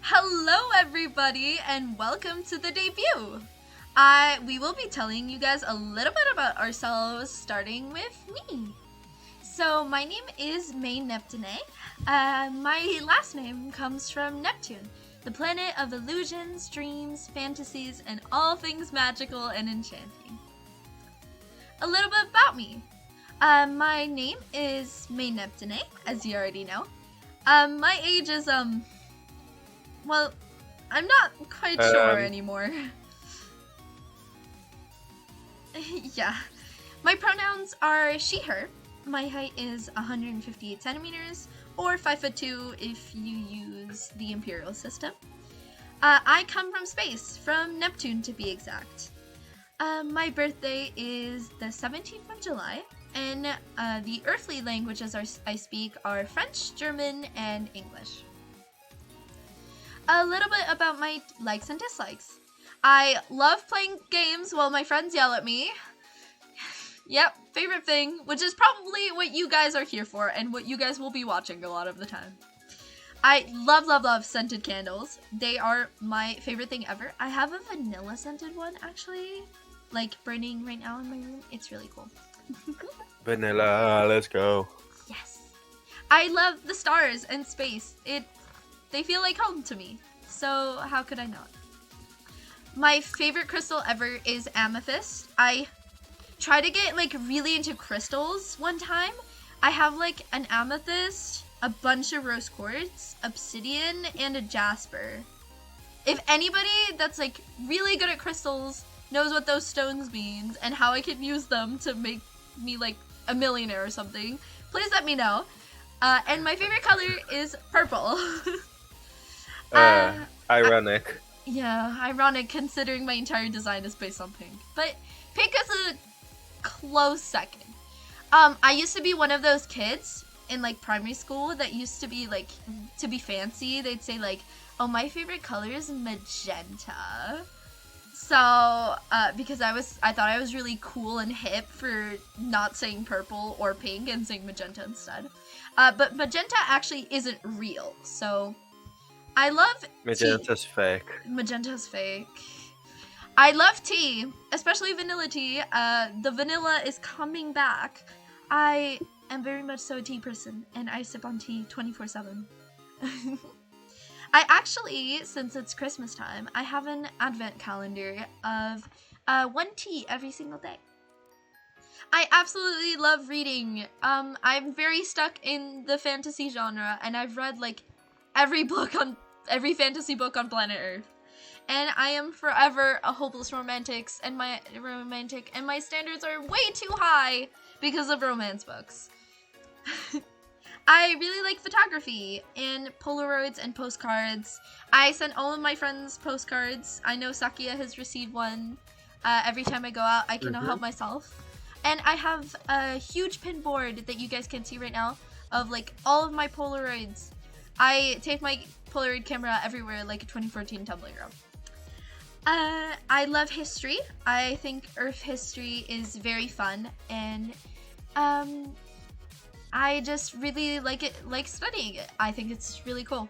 Hello everybody and welcome to the debut. We will be telling you guys a little bit about ourselves, starting with me. So my name is Neptunae. My last name comes from Neptune, the planet of illusions, dreams, fantasies, and all things magical and enchanting. A little bit about me. My name is Neptunae, as you already know. My age is well, I'm not quite sure anymore. Yeah. My pronouns are she, her. My height is 158 centimeters, or 5'2" if you use the imperial system. I come from space, from Neptune to be exact. My birthday is the 17th of July, and the earthly languages I speak are French, German, and English. A little bit about my likes and dislikes. I love playing games while my friends yell at me. Yep, favorite thing, which is probably what you guys are here for and what you guys will be watching a lot of the time. I love scented candles. They are my favorite thing ever. I have a vanilla scented one actually, like burning right now in my room. It's really cool. Vanilla, let's go. Yes. I love the stars and space. They feel like home to me, so how could I not? My favorite crystal ever is amethyst. I tried to get like really into crystals one time. I have like an amethyst, a bunch of rose quartz, obsidian, and a jasper. If anybody that's like really good at crystals knows what those stones mean and how I can use them to make me like a millionaire or something, please let me know. And my favorite color is purple. Ironic. Yeah, ironic considering my entire design is based on pink. But pink is a close second. I used to be one of those kids in like primary school that used to be like, to be fancy, they'd say like, oh, my favorite color is magenta. So, because I thought I was really cool and hip for not saying purple or pink and saying magenta instead. But magenta actually isn't real, so I love Magenta's tea. fake. Magenta's fake. I love tea, especially vanilla tea. The vanilla is coming back. I am very much so a tea person, and I sip on tea 24/7. I actually, since it's Christmas time, I have an advent calendar of one tea every single day. I absolutely love reading. I'm very stuck in the fantasy genre, and I've read like every fantasy book on planet Earth. And I am forever a hopeless romantic, and my standards are way too high because of romance books. I really like photography and Polaroids and postcards. I send all of my friends postcards. I know Sakia has received one. Every time I go out, I cannot help myself. And I have a huge pin board that you guys can see right now of like all of my Polaroids. I take my Polaroid camera everywhere like a 2014 Tumblr girl. I love history. I think Earth history is very fun, and I just really like studying it. I think it's really cool.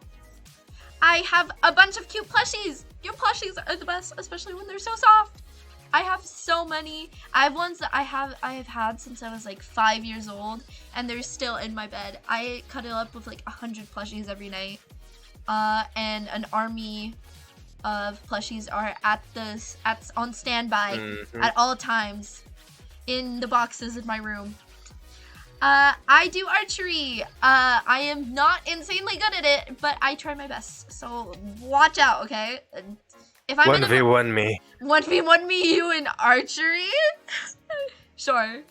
I have a bunch of cute plushies. Your plushies are the best, especially when they're so soft. I have so many. I have ones that I have had since I was like 5 years old, and they're still in my bed. I cuddle up with like 100 plushies every night, and an army of plushies are on standby at all times in the boxes in my room. I do archery. I am not insanely good at it, but I try my best. So watch out, okay? If I'm 1v1 me. 1v1 me, you in archery? Sure,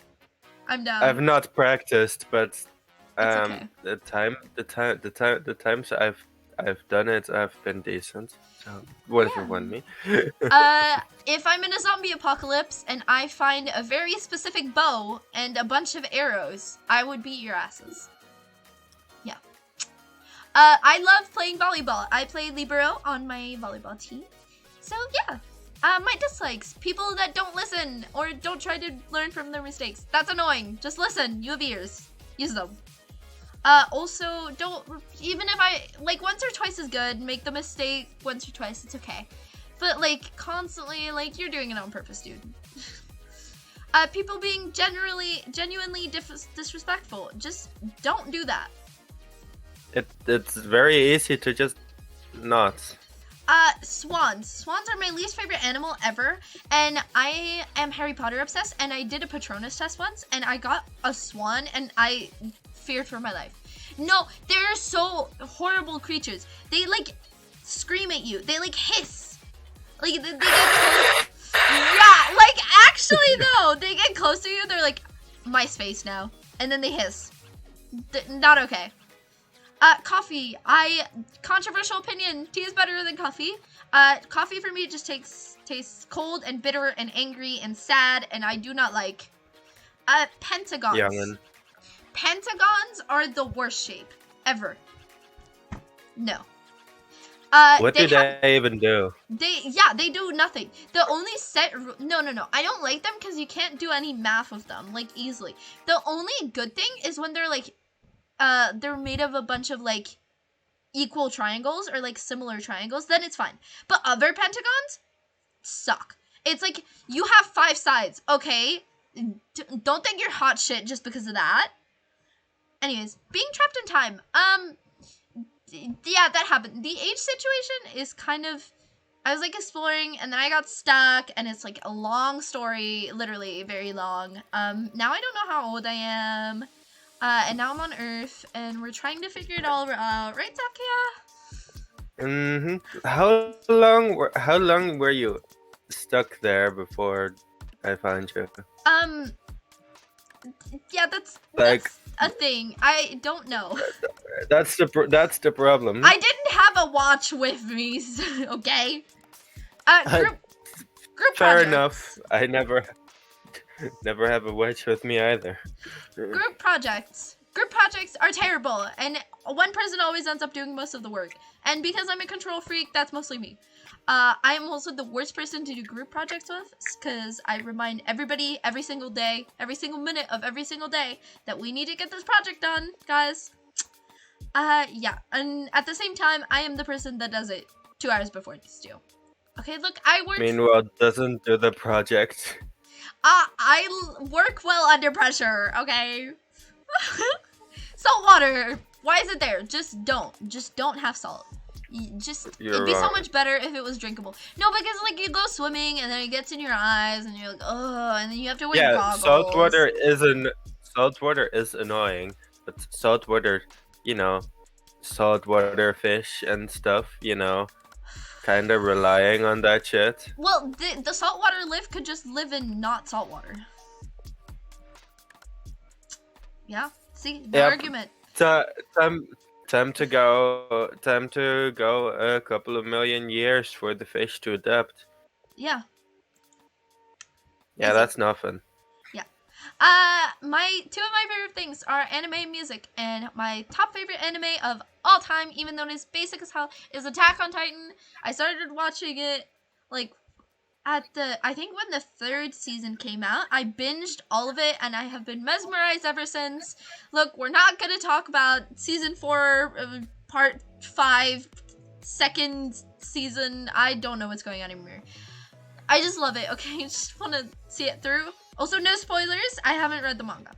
I'm down. I've not practiced, but okay. the times I've done it, I've been decent. So 1v1 me. If I'm in a zombie apocalypse and I find a very specific bow and a bunch of arrows, I would beat your asses. Yeah. I love playing volleyball. I play libero on my volleyball team. So yeah. My dislikes, people that don't listen or don't try to learn from their mistakes. That's annoying. Just listen. You have ears. Use them. Also, don't, even if I, like, once or twice is good, make the mistake once or twice, it's okay. But, like, constantly, like, you're doing it on purpose, dude. People being genuinely disrespectful, just don't do that. It's very easy to just not. Swans. Swans are my least favorite animal ever, and I am Harry Potter obsessed, and I did a Patronus test once, and I got a swan, and I feared for my life. No, they're so horrible creatures. They, like, scream at you. They, like, hiss. Like, they get close. Yeah, like, actually, though, they get close to you, they're like, my space now. And then they hiss. Not okay. Coffee. Controversial opinion, tea is better than coffee. Coffee for me just tastes cold and bitter and angry and sad, and I do not like. Pentagons. Youngin. Pentagons are the worst shape ever. No. What do they even do? They do nothing. The only no, I don't like them because you can't do any math with them, like, easily. The only good thing is when they're, like, they're made of a bunch of, like, equal triangles or, like, similar triangles, then it's fine. But other pentagons suck. It's like, you have 5 sides, okay? Don't think you're hot shit just because of that. Anyways, being trapped in time. Yeah, that happened. The age situation is kind of, I was, like, exploring, and then I got stuck, and it's, like, a long story, literally very long. Now I don't know how old I am, and now I'm on Earth, and we're trying to figure it all out, right, Zakia? How long were you stuck there before I found you? Yeah, that's a thing. I don't know. That's the problem. I didn't have a watch with me, okay? Group Fair projects. enough. I never have a watch with me either. Group projects. Group projects are terrible, and one person always ends up doing most of the work. And because I'm a control freak, that's mostly me. I'm also the worst person to do group projects with, because I remind everybody every single day, every single minute of every single day, that we need to get this project done, guys. Yeah, and at the same time, I am the person that does it 2 hours before it's due. Okay, look, I work. Meanwhile, doesn't do the project. I work well under pressure, okay? Salt water. Why is it there? Just don't have salt. It'd be so much better if it was drinkable. No, because, like, you go swimming and then it gets in your eyes and you're like, oh, and then you have to wear goggles. Salt water is annoying, but salt water, you know, saltwater fish and stuff, you know, kind of relying on that shit. Well, the saltwater live could just live in not saltwater. Yeah, see, no argument. Time to go a couple of million years for the fish to adapt. Yeah. Yeah, that's nothing. Yeah. Two of my favorite things are anime and music, and my top favorite anime of all time, even though it is basic as hell, is Attack on Titan. I started watching it, like, I think when the 3rd season came out. I binged all of it, and I have been mesmerized ever since. Look, we're not gonna talk about season 4, part 5, 2nd season. I don't know what's going on anymore. I just love it, okay? I just want to see it through. Also, no spoilers. I haven't read the manga.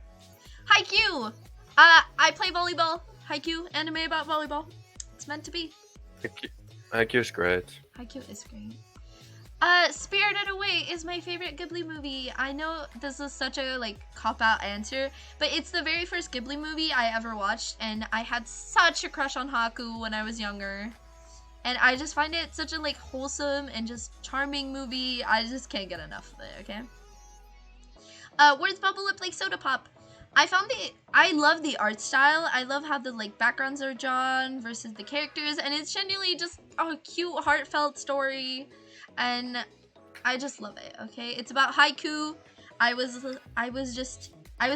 Haikyuu. I play volleyball. Haikyuu, anime about volleyball. It's meant to be. Haikyuu's great. Haikyuu is great. Spirited Away is my favorite Ghibli movie. I know this is such a, like, cop-out answer, but it's the very first Ghibli movie I ever watched, and I had such a crush on Haku when I was younger. And I just find it such a, like, wholesome and just charming movie. I just can't get enough of it, okay? Words bubble up like soda pop. I love the art style. I love how the, like, backgrounds are drawn versus the characters, and it's genuinely just a cute, heartfelt story. And I just love it, okay? It's about haiku. I was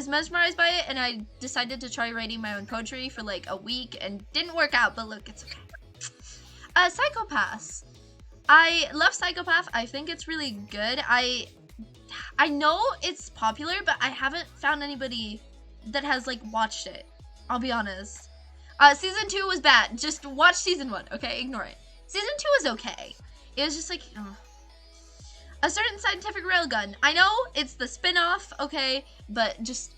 mesmerized by it, and I decided to try writing my own poetry for, like, a week, and didn't work out, but look, it's okay. Psychopaths. I love Psychopath. I think it's really good. I know it's popular, but I haven't found anybody that has, like, watched it. I'll be honest. Season 2 was bad. Just watch season 1, okay? Ignore it. Season 2 was okay. It was just like, a certain scientific railgun. I know it's the spin-off, okay? But just,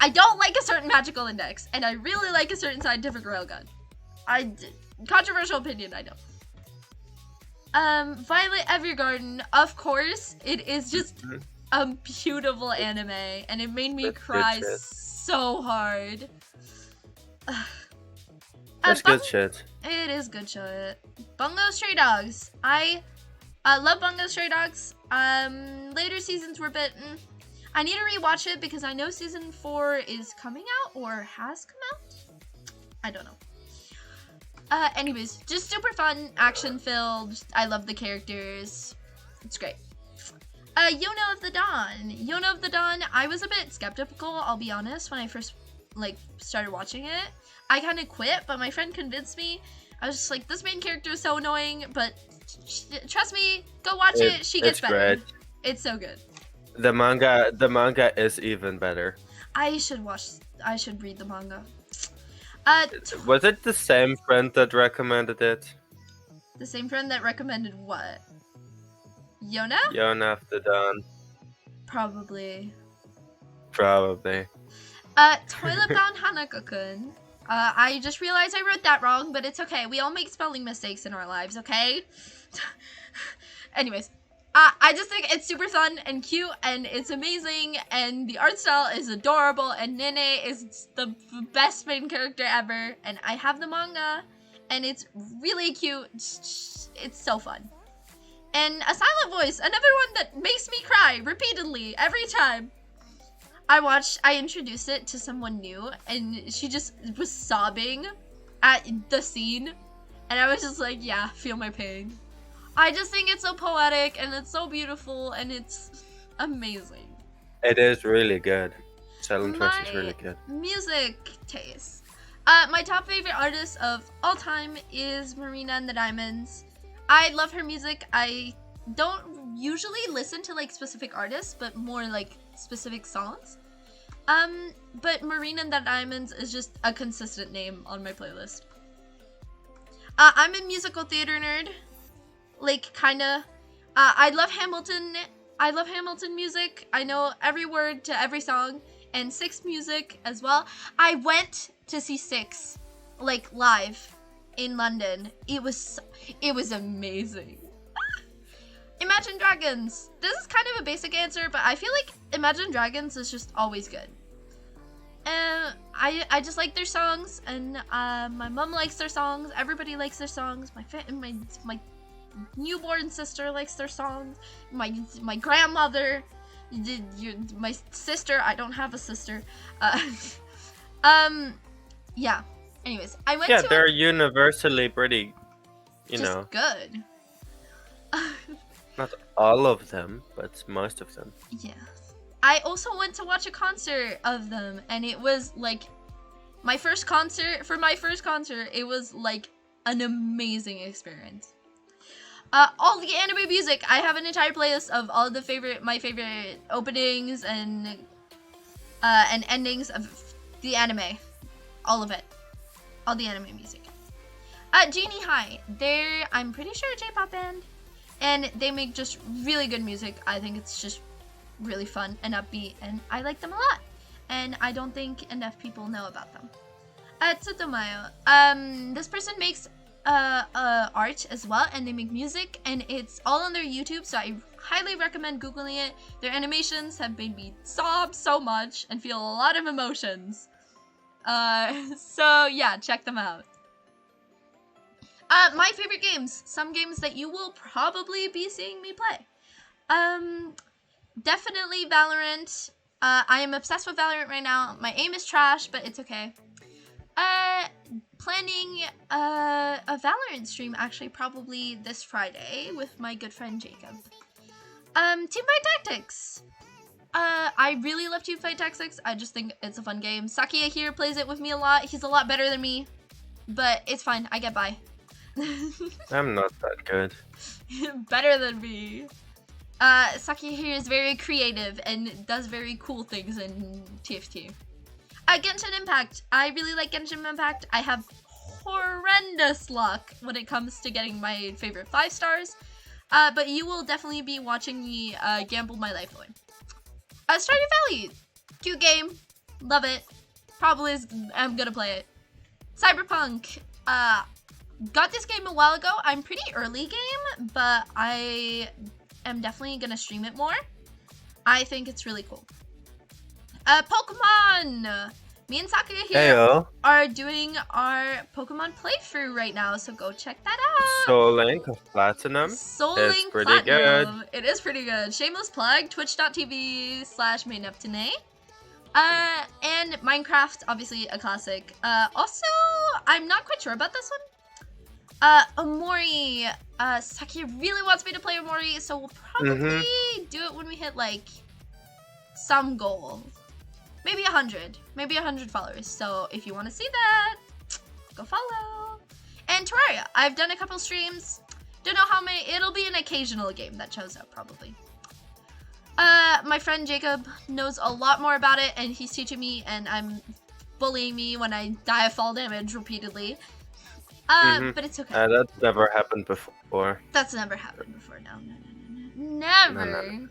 I don't like a certain magical index, and I really like a certain scientific railgun. Controversial opinion, I know. Violet Evergarden, of course, it is just a beautiful anime, and it made me cry so hard. That's good shit. It is good shit. Bungo Stray Dogs. I love Bungo Stray Dogs. Later seasons were a bit. I need to rewatch it because I know season 4 is coming out or has come out. I don't know. Anyways, just super fun, action filled. I love the characters. It's great. Yona of the Dawn. Yona of the Dawn. I was a bit skeptical, I'll be honest, when I first started watching it. I kind of quit, but my friend convinced me. I was just like, this main character is so annoying, but trust me, go watch it. She gets better. Great. It's so good. The manga is even better. I should read the manga. Was it the same friend that recommended it? The same friend that recommended what? Yona? Yona of the Dawn. Probably. Probably. Toilet Bound Hanako-kun. I just realized I wrote that wrong, but it's okay. We all make spelling mistakes in our lives, okay? Anyways, I just think it's super fun and cute, and it's amazing, and the art style is adorable, and Nene is the best main character ever, and I have the manga, and it's really cute. It's so fun. And A Silent Voice, another one that makes me cry repeatedly every time. I introduced it to someone new, and she just was sobbing at the scene, and I was just like, yeah, feel my pain. I just think it's so poetic, and it's so beautiful, and it's amazing. It is really good. Silent Voice is really good. Music taste. My top favorite artist of all time is Marina and the Diamonds. I love her music. I don't usually listen to specific artists, but more specific songs. But Marina and the Diamonds is just a consistent name on my playlist. I'm a musical theater nerd. Kinda. I love Hamilton. I love Hamilton music. I know every word to every song. And Six music as well. I went to see Six, live in London. It was amazing. Imagine Dragons. This is kind of a basic answer, but I feel like Imagine Dragons is just always good. I just like their songs, and my mom likes their songs. Everybody likes their songs. My newborn sister likes their songs. My grandmother, my sister. I don't have a sister. Yeah. Anyways, I went to. Yeah, they're universally pretty. You know. Good. Not all of them, but most of them. Yeah. I also went to watch a concert of them, and it was my first concert. For my first concert, it was an amazing experience. All the anime music. I have an entire playlist of all the my favorite openings and endings of the anime. All of it. All the anime music. Genie High. I'm pretty sure a J-pop band. And they make just really good music. I think it's just really fun and upbeat, and I like them a lot. And I don't think enough people know about them. Tsutomayo. This person makes art as well, and they make music, and it's all on their YouTube, so I highly recommend Googling it. Their animations have made me sob so much and feel a lot of emotions. So yeah, check them out. My favorite games. Some games that you will probably be seeing me play. Definitely Valorant. I am obsessed with Valorant right now. My aim is trash, but it's okay. Planning a Valorant stream actually probably this Friday with my good friend Jacob. Teamfight Tactics. I really love Teamfight Tactics. I just think it's a fun game. Sakia here plays it with me a lot. He's a lot better than me, but it's fine. I get by. I'm not that good. Better than me. Saki here is very creative and does very cool things in TFT. Genshin Impact. I really like Genshin Impact. I have horrendous luck when it comes to getting my favorite 5 stars. But you will definitely be watching me gamble my life away. Stardew Valley. Cute game. Love it. Probably am gonna play it. Cyberpunk. Got this game a while ago. I'm pretty early game, but I am definitely gonna stream it more. I think it's really cool. Pokemon! Me and Sakuya here are doing our Pokemon playthrough right now, so go check that out. Soul Link Platinum. Soul Link Platinum. Good. It is pretty good. Shameless plug, twitch.tv/Neptunae. And Minecraft, obviously a classic. Also, I'm not quite sure about this one. Omori. Sakuya really wants me to play Omori, so we'll probably do it when we hit, like, some goal. Maybe 100. Maybe 100 followers. So if you want to see that, go follow. And Terraria. I've done a couple streams. Don't know how many. It'll be an occasional game that shows up, probably. My friend Jacob knows a lot more about it, and he's teaching me, and I'm bullying me when I die of fall damage repeatedly. But it's okay. That's never happened before. That's never happened before. No. Never. No.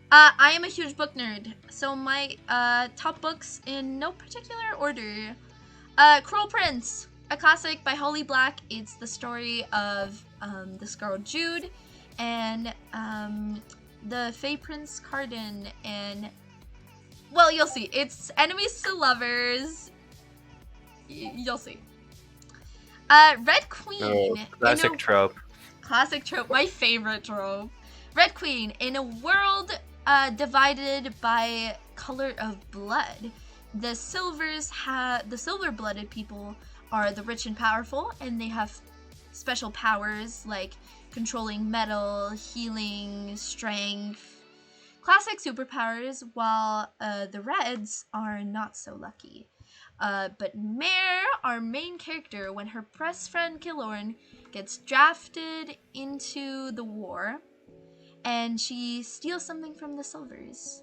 I am a huge book nerd, so my top books in no particular order. Cruel Prince, a classic by Holly Black. It's the story of this girl Jude and the Fey Prince Cardin, and well, you'll see. It's enemies to lovers. You'll see. Red Queen. Classic trope. Classic trope. My favorite trope. Red Queen. In a world divided by color of blood, the silver-blooded people are the rich and powerful, and they have special powers like controlling metal, healing, strength, classic superpowers, while the reds are not so lucky. But Mare, our main character, when her best friend Killorn gets drafted into the war, and she steals something from the Silvers,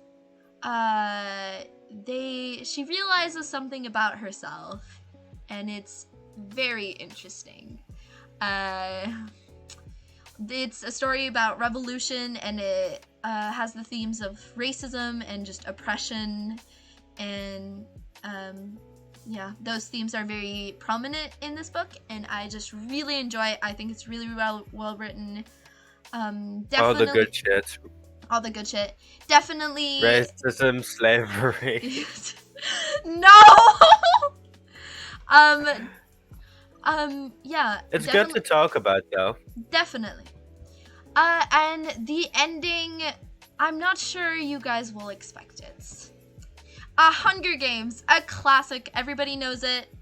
she realizes something about herself, and it's very interesting. It's a story about revolution, and it has the themes of racism and just oppression, and yeah, those themes are very prominent in this book, and I just really enjoy it. I think it's really well written. Definitely all the good shit. All the good shit. Definitely. Racism, slavery. No. Yeah. It's good to talk about, though. Definitely. And the ending, I'm not sure you guys will expect it. Hunger Games, a classic. Everybody knows it.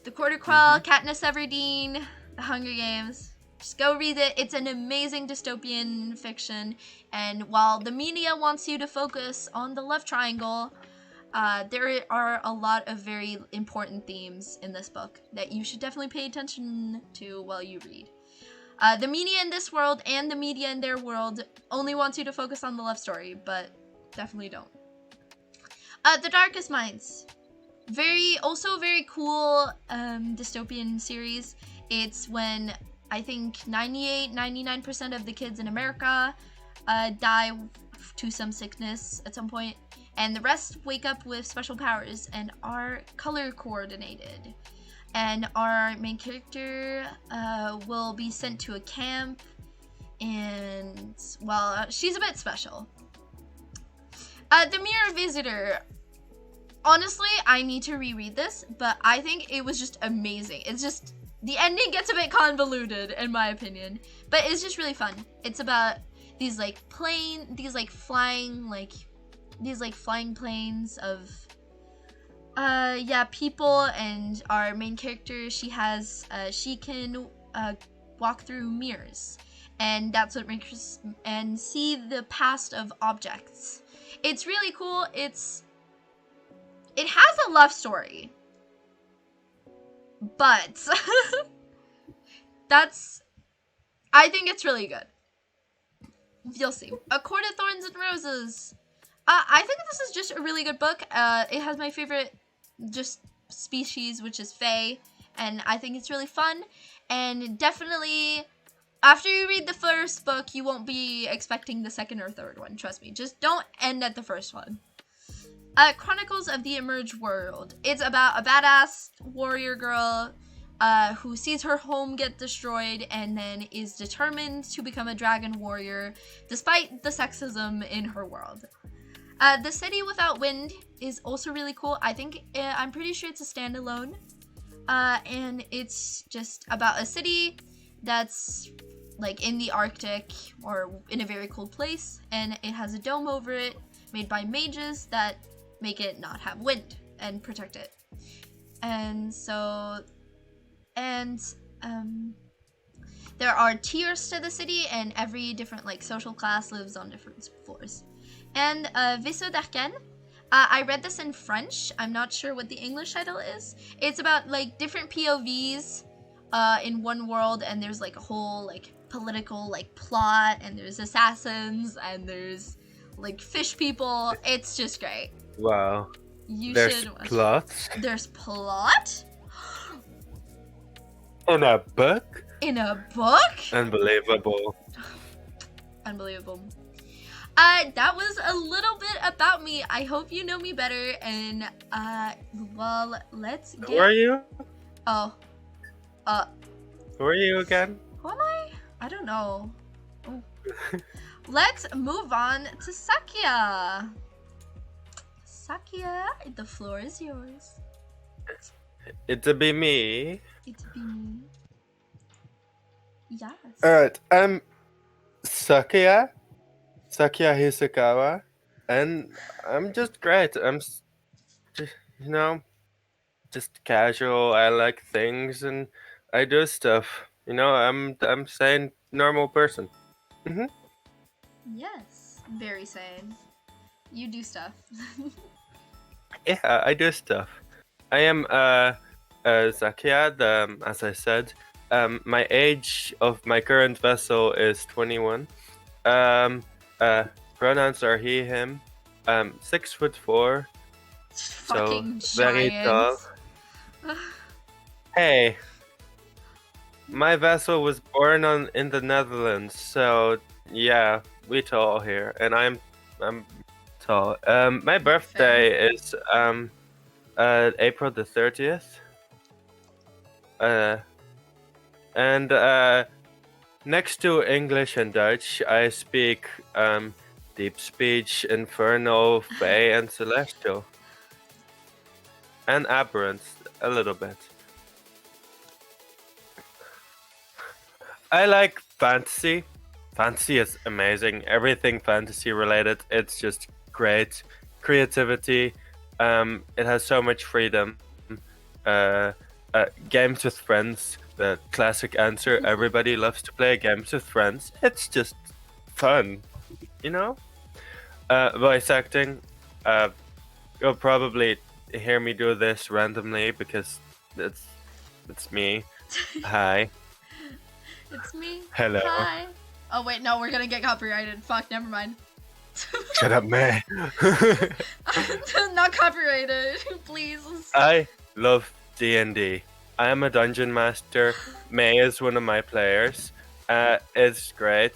The Quarter Quell, Katniss Everdeen, The Hunger Games. Just go read it. It's an amazing dystopian fiction. And while the media wants you to focus on the love triangle, there are a lot of very important themes in this book that you should definitely pay attention to while you read. The media in this world and the media in their world only wants you to focus on the love story, but definitely don't. The Darkest Minds. Also very cool dystopian series. It's when I think 99% of the kids in America die to some sickness at some point, and the rest wake up with special powers and are color coordinated. And our main character will be sent to a camp, and well, she's a bit special. The Mirror Visitor. Honestly, I need to reread this, but I think it was just amazing. It's just, the ending gets a bit convoluted, in my opinion, but it's just really fun. It's about these flying planes of people, and our main character, she can walk through mirrors, and that's what makes us and see the past of objects. It's really cool. It has a love story, but I think it's really good. You'll see. A Court of Thorns and Roses. I think this is just a really good book. It has my favorite just species, which is Fae, and I think it's really fun. And definitely, after you read the first book, you won't be expecting the second or third one. Trust me. Just don't end at the first one. Chronicles of the Emerged World. It's about a badass warrior girl who sees her home get destroyed and then is determined to become a dragon warrior despite the sexism in her world. The City Without Wind is also really cool. I'm pretty sure it's a standalone. And it's just about a city that's like in the Arctic or in a very cold place, and it has a dome over it made by mages that make it not have wind and protect it. And so, there are tiers to the city, and every different like social class lives on different floors. And Vaisseau d'Arcane, I read this in French. I'm not sure what the English title is. It's about like different POVs in one world, and there's like a whole like political like plot, and there's assassins, and there's like fish people. It's just great. Wow. There's should watch. Plots? There's plot? In a book? In a book? Unbelievable. Unbelievable. That was a little bit about me. I hope you know me better, and well, let's get... Who are you? Oh. Who are you again? Who am I? I don't know. Oh. Let's move on to Sakia. Sakia, the floor is yours. It'll be me. It'll be me. Yes. Alright, I'm Sakia Hisakawa, and I'm just great. I'm just, just casual. I like things, and I do stuff. I'm sane, normal person. Yes, very sane. You do stuff. Yeah, I do stuff. I am Zakia, as I said. My age of my current vessel is 21. Pronouns are he, him. 6'4". Fucking so very tall. giants. Hey, my vessel was born in the Netherlands, so yeah, we tall here, and I'm tall. My birthday is April the 30th. And next to English and Dutch, I speak Deep Speech, Infernal, Fae, and Celestial. And Aberrant, a little bit. I like fantasy. Fantasy is amazing. Everything fantasy related, it's just great. Creativity, it has so much freedom. Games with friends, the classic answer. Everybody loves to play games with friends. It's just fun, Voice acting, you'll probably hear me do this randomly because it's me. Hi. It's me. Hello. Hi. Oh wait, no, we're gonna get copyrighted. Fuck, never mind. Shut up, man. Not copyrighted, please. I love D&D. I am a dungeon master. May is one of my players. It's great.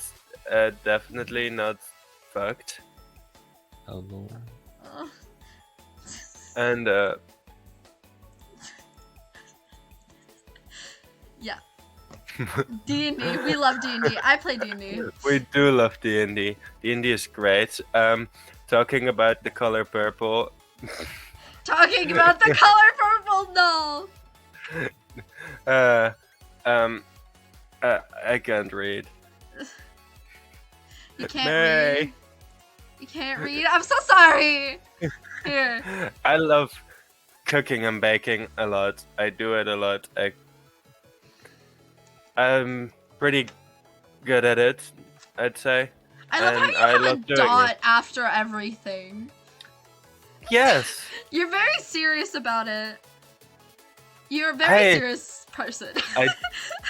Definitely not fucked. Hello. And yeah. D&D, we love D&D. I play D&D. We do love D&D. D&D is great. Talking about the color purple. Talking about the color purple, no. I can't read. You can't read. You can't read. I'm so sorry. Here. I love cooking and baking a lot. I do it a lot. I'm pretty good at it, I'd say. I love how you have a dot after everything. Yes. You're very serious about it. You're a very serious person.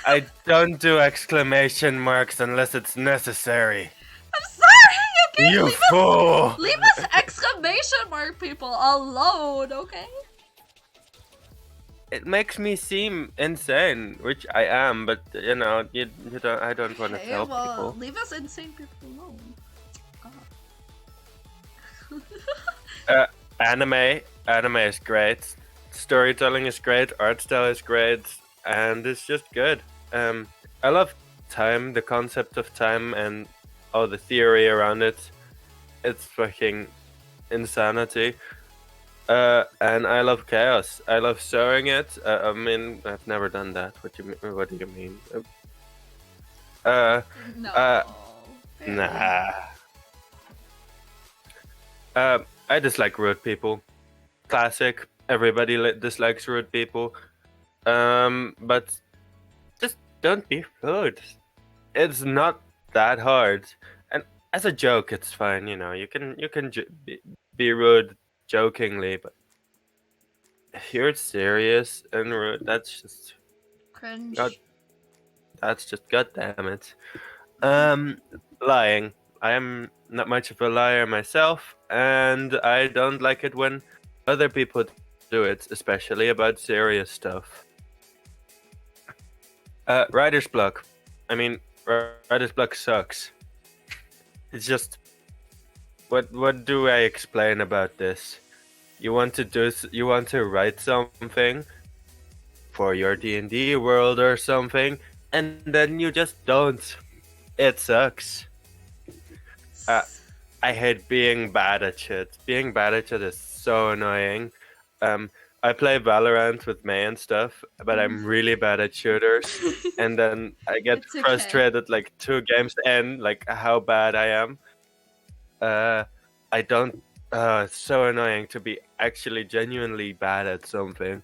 I don't do exclamation marks unless it's necessary. I'm sorry, okay? You fool! Leave us exclamation mark people alone, okay? it makes me seem insane, which I am, but you know, you don't. I don't want to tell people. Leave us insane people alone. Anime is great. Storytelling is great. Art style is great, and it's just good. I love time, the concept of time, and all the theory around it. It's fucking insanity. And I love chaos. I love sewing it. I mean, I've never done that. What do you mean? No. Nah. I dislike rude people. Classic. Everybody dislikes rude people. But just don't be rude. It's not that hard. And as a joke, it's fine. You know, you can be rude jokingly, but if you're serious and rude, that's just Cringe. that's just goddamn it. Lying. I am not much of a liar myself, and I don't like it when other people do it, especially about serious stuff. Writer's block. I mean, writer's block sucks. It's just what do I explain about this? You want to write something for your D&D world or something, and then you just don't. It sucks. I hate being bad at shit. Being bad at shit is so annoying. I play Valorant with May and stuff, but I'm really bad at shooters. And then I get It's okay. frustrated like 2 games in, like how bad I am. I don't. It's so annoying to be actually genuinely bad at something.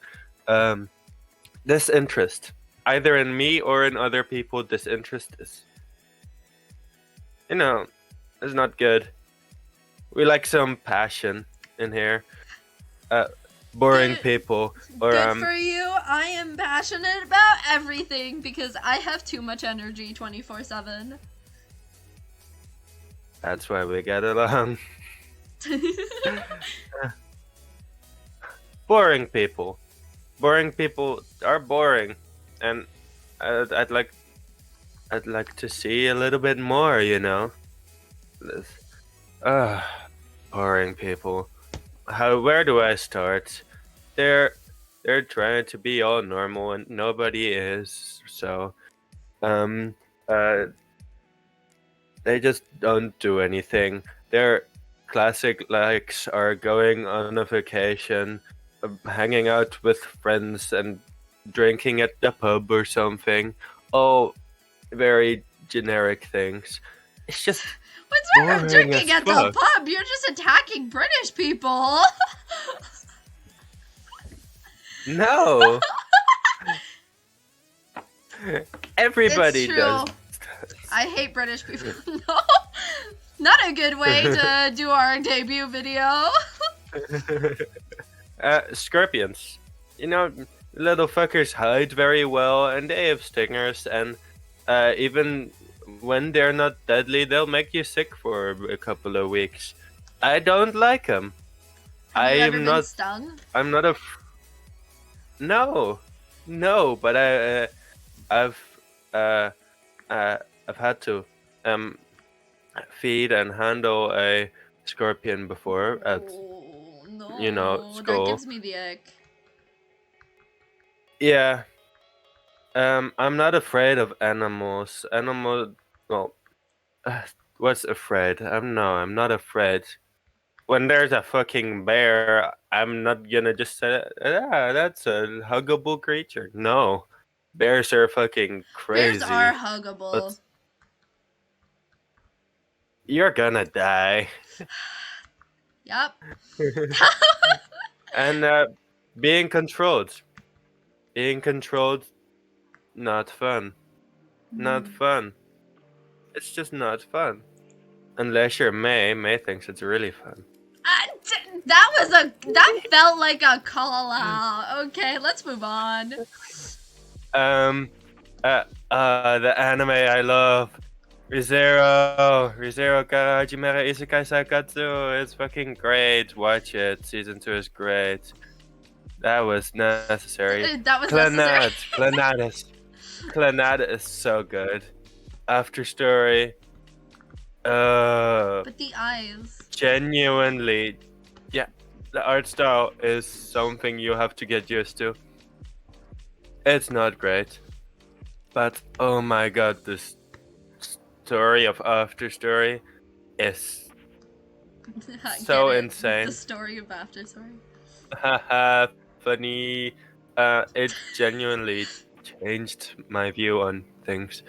Disinterest, either in me or in other people. Disinterest is, is not good. We like some passion in here. Boring Good- people, or Good for you. I am passionate about everything because I have too much energy 24/7. That's why we get along. Boring people. Boring people are boring, and I'd like to see a little bit more. Boring people. Where do I start? They're trying to be all normal, and nobody is. So, they just don't do anything. Their classic likes are going on a vacation, hanging out with friends, and drinking at the pub or something. All very generic things. It's just What's wrong with boring drinking as at the fuck. pub? You're just attacking British people. No. Everybody It's true. does. I hate British people. No, not a good way to do our debut video. Scorpions. Little fuckers hide very well, and they have stingers, and even when they're not deadly, they'll make you sick for a couple of weeks. I don't like them. Have you I ever am been not. stung? I'm not a. No, but I've had to feed and handle a scorpion before at Oh, no. school. That gives me the ick. Yeah. I'm not afraid of animals. Well, what's afraid? I'm not afraid. When there's a fucking bear, I'm not gonna just say, that's a huggable creature. No. Bears are fucking crazy. Bears are huggable. But you're gonna die. Yep. And being controlled. Not fun. Not fun. It's just not fun. Unless you're May. May thinks it's really fun. That felt like a call out. Okay, let's move on. The anime I love. ReZero Kara Hajimera Isekai Sakatsu. It's fucking great. Watch it. Season 2 is great. That was necessary. That was necessary. Clannad is so good. After Story. But the eyes. Genuinely, yeah, the art style is something you have to get used to. It's not great, but oh my god, this story of After Story is so Get it? insane. The story of After Story. Haha, funny. It genuinely changed my view on things.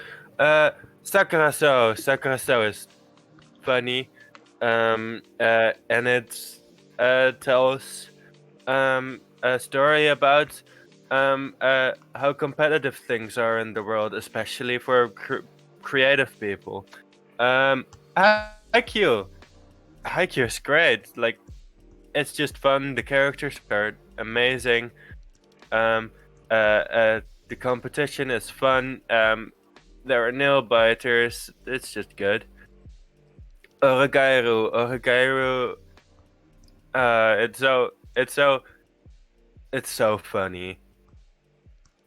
Sakura So is funny. And it tells a story about how competitive things are in the world, especially for creative people. Haikyuu. Haikyuu is great. Like, it's just fun. The characters are amazing. Um, the competition is fun. There are nail biters. It's just good. Origairu. It's so funny.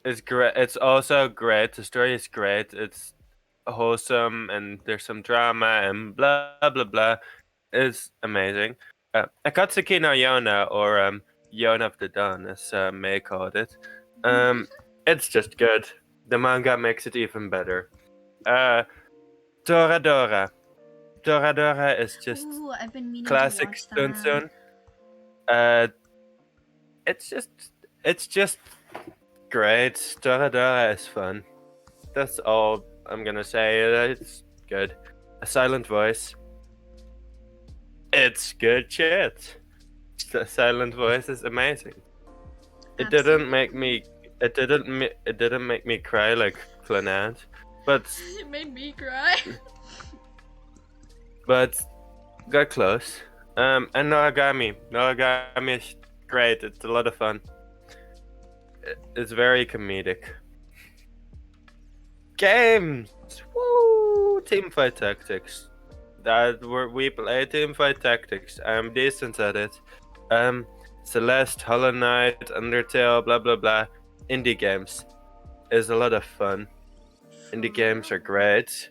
It's great. It's also great. The story is great. It's wholesome and there's some drama and blah blah blah. It's amazing. Akatsuki no Yona, or Yona of the Dawn, as May called it. It's just good. The manga makes it even better. Toradora. Toradora is just Ooh, I've been meaning classic to watch that. Sunsun. It's just great. Toradora is fun. That's all I'm gonna say. It's good. A silent voice. It's good shit. The silent voice is amazing. It didn't make me. It didn't make me cry like Clannad, but It made me cry. but got close. And Noragami. Noragami is great. It's a lot of fun. It's very comedic. Games. Woo! Teamfight Tactics. We play Teamfight Tactics. I'm decent at it. Celeste, Hollow Knight, Undertale, blah blah blah. Indie games is a lot of fun. Indie games are great.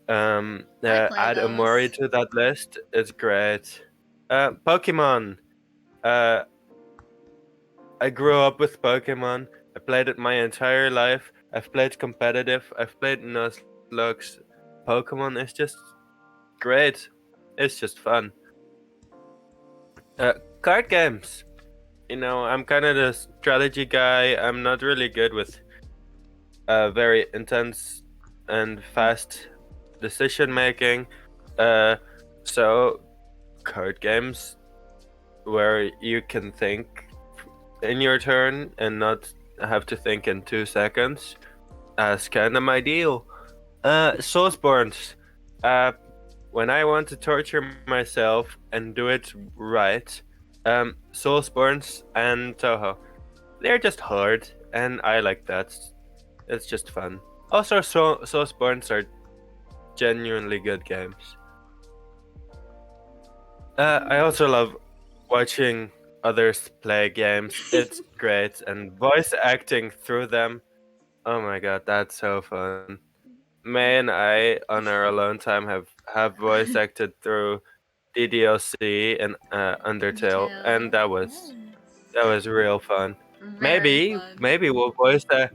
Add Omori to that list. It's great. Pokemon. I grew up with Pokemon. I played it my entire life. I've played competitive. I've played Nuzlocke. Pokemon is just great. It's just fun. Card games. You know, I'm kind of the strategy guy. I'm not really good with very intense and fast decision making. So card games where you can think in your turn and not have to think in 2 seconds. That's kind of my deal. Soulsborns. When I want to torture myself and do it right, Soulsborns and Toho. They're just hard, and I like that. It's just fun. Also, Soulsborns are genuinely good games. I also love watching others play games. It's great, and voice acting through them. Oh my god, that's so fun. May and I, on our alone time, have voice acted through DDLC and Undertale, and that was real fun. Maybe we'll voice act.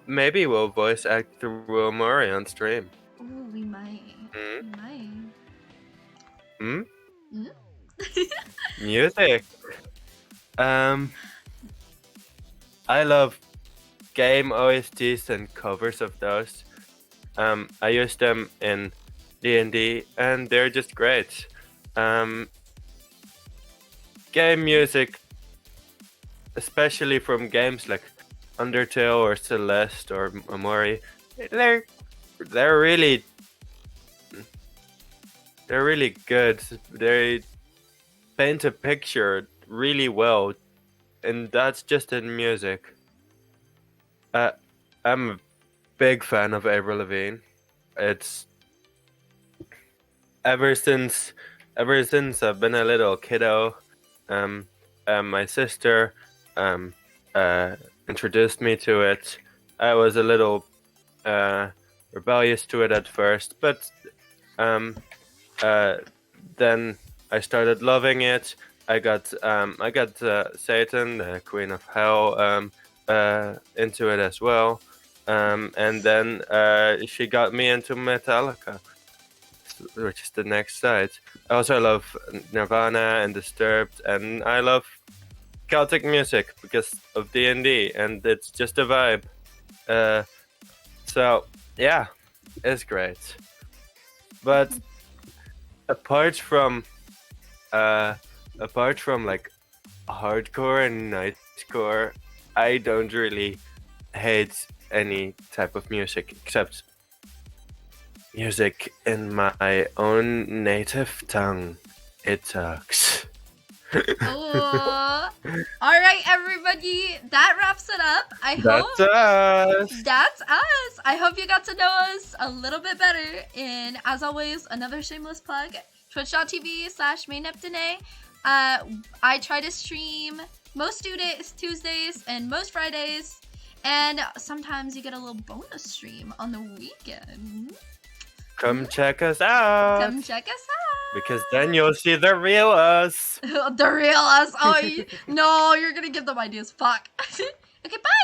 Maybe we'll voice act through Omori on stream. Ooh, we might. Hmm? We might. Hmm? Hmm? Music. I love game OSTs and covers of those. I use them in D&D, and they're just great. Game music, especially from games like Undertale or Celeste or Omori, they're really good. They paint a picture really well, and that's just in music. I'm a big fan of Avril Lavigne. It's ever since I've been a little kiddo. My sister introduced me to it. I was a little rebellious to it at first, but then I started loving it. I got Satan, the Queen of Hell, into it as well, and then she got me into Metallica, which is the next side. I also love Nirvana and Disturbed, and I love Celtic music because of D&D, and it's just a vibe. So yeah, it's great. But apart from like hardcore and nightcore, I don't really hate any type of music except music in my own native tongue. It sucks. Oh. All right, everybody. That wraps it up. That's us. That's us. I hope you got to know us a little bit better. And as always, another shameless plug, twitch.tv/Neptunae. I try to stream most Tuesdays and most Fridays. And sometimes you get a little bonus stream on the weekend. Come check us out. Come check us out. Because then you'll see the real us. The real us. Oh, no, you're going to give them ideas. Fuck. Okay, bye.